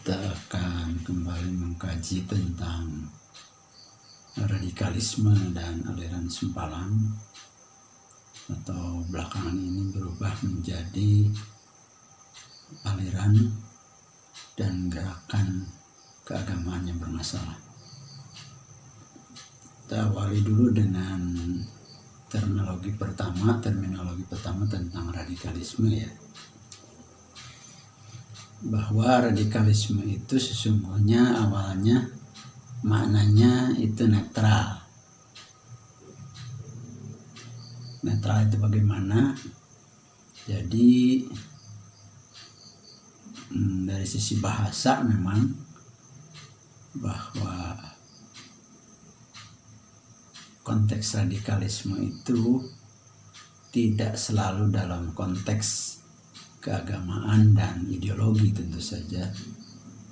kita akan kembali mengkaji tentang radikalisme dan aliran sempalan, atau belakangan ini berubah menjadi aliran dan gerakan keagamaan yang bermasalah. Kita awali dulu dengan terminologi pertama tentang radikalisme, ya. Bahwa radikalisme itu sesungguhnya awalnya maknanya itu netral. Netral itu bagaimana? Jadi dari sisi bahasa memang bahwa konteks radikalisme itu tidak selalu dalam konteks keagamaan dan ideologi, tentu saja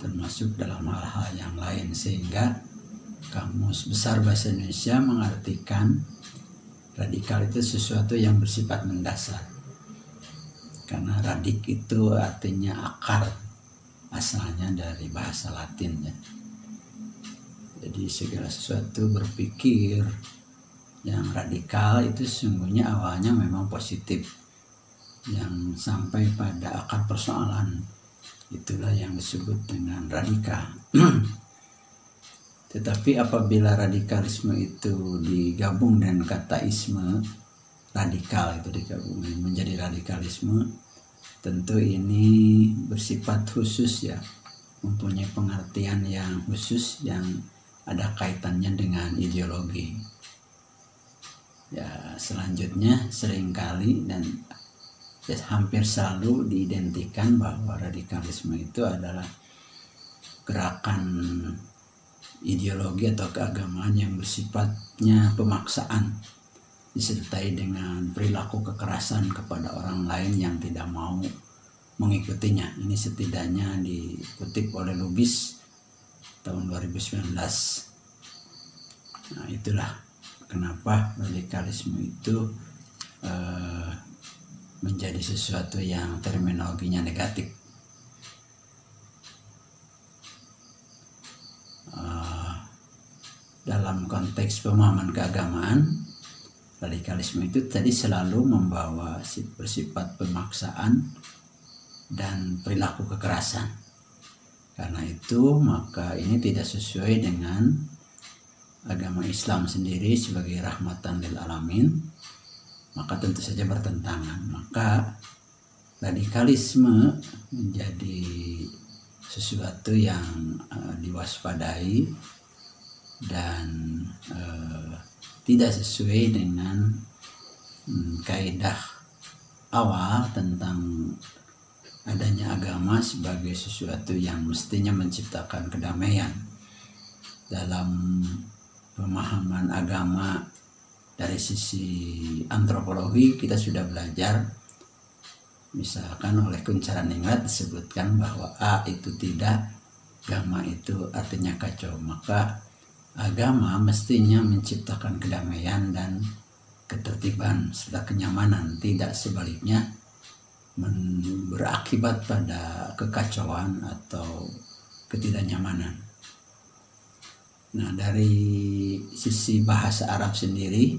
termasuk dalam hal-hal yang lain, sehingga Kamus Besar Bahasa Indonesia mengartikan radikal itu sesuatu yang bersifat mendasar, karena radik itu artinya akar, asalnya dari bahasa Latin, ya. Jadi segala sesuatu berpikir yang radikal itu sesungguhnya awalnya memang positif, yang sampai pada akar persoalan, itulah yang disebut dengan radikal. Tetapi apabila radikalisme itu digabung dengan kata isme, radikal itu digabung menjadi radikalisme, tentu ini bersifat khusus, ya, mempunyai pengertian yang khusus yang ada kaitannya dengan ideologi. Ya, selanjutnya seringkali dan hampir selalu diidentikan bahwa radikalisme itu adalah gerakan ideologi atau keagamaan yang bersifatnya pemaksaan, disertai dengan perilaku kekerasan kepada orang lain yang tidak mau mengikutinya. Ini setidaknya dikutip oleh Lubis tahun 2019. Nah, itulah kenapa radikalisme itu menjadi sesuatu yang terminologinya negatif. Dalam konteks pemahaman keagamaan, radikalisme itu tadi selalu membawa bersifat pemaksaan dan perilaku kekerasan. Karena itu maka ini tidak sesuai dengan agama Islam sendiri sebagai rahmatan lil alamin, maka tentu saja bertentangan. Maka radikalisme menjadi sesuatu yang diwaspadai dan tidak sesuai dengan kaidah awal tentang adanya agama sebagai sesuatu yang mestinya menciptakan kedamaian. Dalam pemahaman agama dari sisi antropologi kita sudah belajar, misalkan oleh Kuncaraningrat disebutkan bahwa A itu tidak, agama itu artinya kacau. Maka agama mestinya menciptakan kedamaian dan ketertiban serta kenyamanan, tidak sebaliknya berakibat pada kekacauan atau ketidaknyamanan. Nah, dari sisi bahasa Arab sendiri,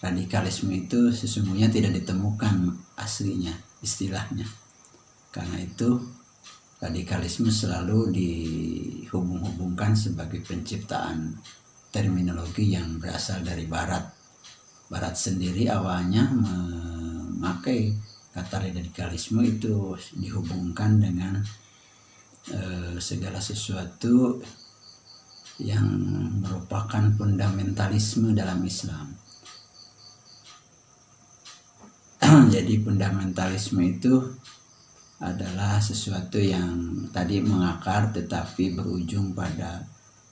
radikalisme itu sesungguhnya tidak ditemukan aslinya istilahnya. Karena itu radikalisme selalu dihubung-hubungkan sebagai penciptaan terminologi yang berasal dari Barat. Barat sendiri awalnya memakai kata radikalisme itu dihubungkan dengan segala sesuatu yang merupakan fundamentalisme dalam Islam. Jadi fundamentalisme itu adalah sesuatu yang tadi mengakar tetapi berujung pada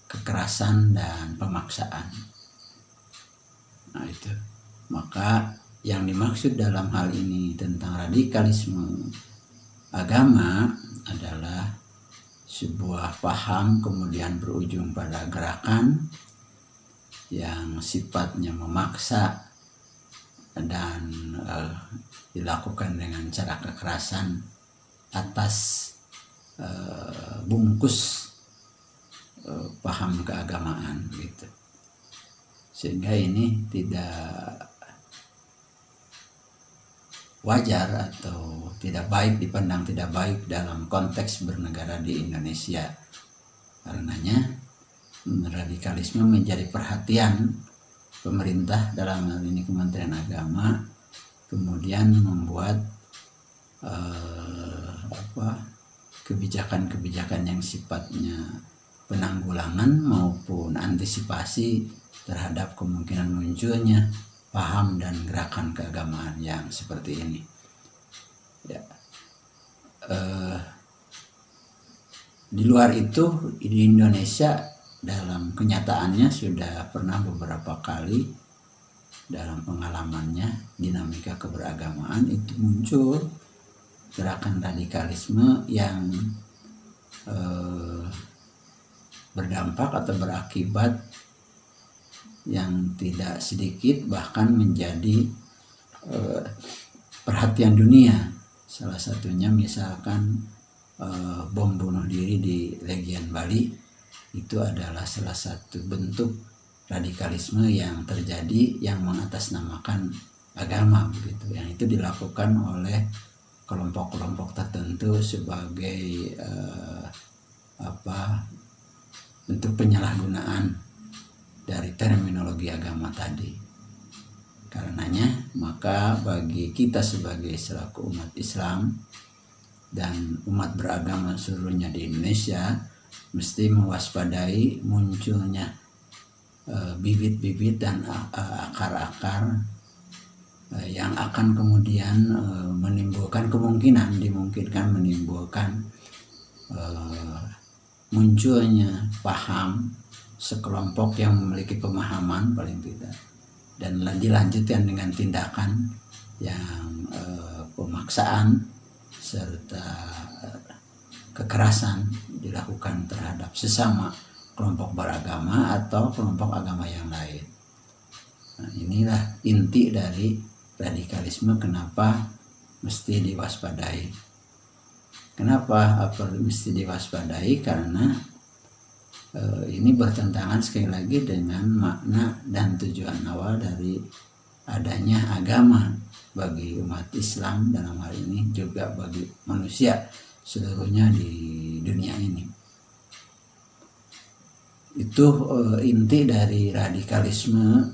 kekerasan dan pemaksaan. Nah, itu. Maka yang dimaksud dalam hal ini tentang radikalisme agama adalah sebuah paham kemudian berujung pada gerakan yang sifatnya memaksa dan dilakukan dengan cara kekerasan atas bungkus paham keagamaan gitu. Sehingga ini tidak wajar atau tidak baik, dipandang tidak baik dalam konteks bernegara di Indonesia. Karenanya radikalisme menjadi perhatian pemerintah, dalam hal ini Kementerian Agama, kemudian membuat kebijakan-kebijakan yang sifatnya penanggulangan maupun antisipasi terhadap kemungkinan munculnya paham dan gerakan keagamaan yang seperti ini. Ya. Di luar itu, di Indonesia dalam kenyataannya sudah pernah beberapa kali dalam pengalamannya dinamika keberagamaan itu muncul gerakan radikalisme yang berdampak atau berakibat yang tidak sedikit bahkan menjadi perhatian dunia. Salah satunya misalkan bom bunuh diri di Legian Bali, itu adalah salah satu bentuk radikalisme yang terjadi yang mengatasnamakan agama begitu, yang itu dilakukan oleh kelompok-kelompok tertentu sebagai bentuk penyalahgunaan dari terminologi agama tadi. Karenanya maka bagi kita sebagai selaku umat Islam dan umat beragama seluruhnya di Indonesia mesti mewaspadai munculnya bibit-bibit dan akar-akar yang akan kemudian dimungkinkan menimbulkan munculnya paham sekelompok yang memiliki pemahaman paling tidak, dan dilanjutkan dengan tindakan yang pemaksaan serta kekerasan dilakukan terhadap sesama kelompok beragama atau kelompok agama yang lain. Nah, inilah inti dari radikalisme, kenapa mesti diwaspadai. Kenapa mesti diwaspadai? Karena ini bertentangan sekali lagi dengan makna dan tujuan awal dari adanya agama bagi umat Islam, dalam hal ini juga bagi manusia seluruhnya di dunia ini. Itu inti dari radikalisme,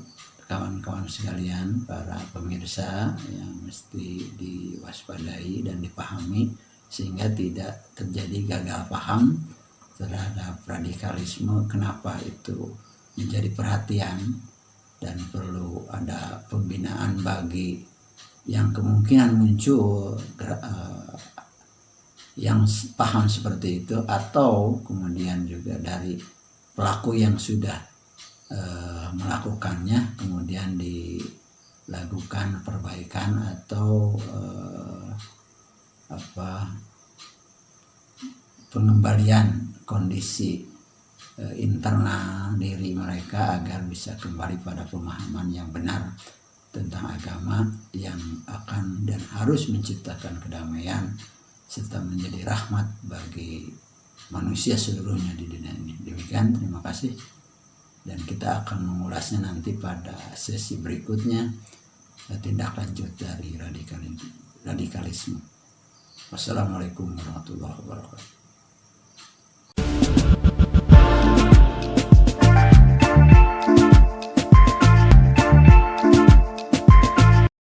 kawan-kawan sekalian, para pemirsa, yang mesti diwaspadai dan dipahami sehingga tidak terjadi gagal paham terhadap radikalisme. Kenapa itu menjadi perhatian dan perlu ada pembinaan bagi yang kemungkinan muncul yang paham seperti itu, atau kemudian juga dari pelaku yang sudah melakukannya kemudian dilakukan perbaikan atau pengembalian kondisi internal diri mereka agar bisa kembali pada pemahaman yang benar tentang agama yang akan dan harus menciptakan kedamaian serta menjadi rahmat bagi manusia seluruhnya di dunia ini. Demikian, terima kasih, dan kita akan mengulasnya nanti pada sesi berikutnya, tindak lanjut dari radikalisme. Wassalamualaikum warahmatullahi wabarakatuh.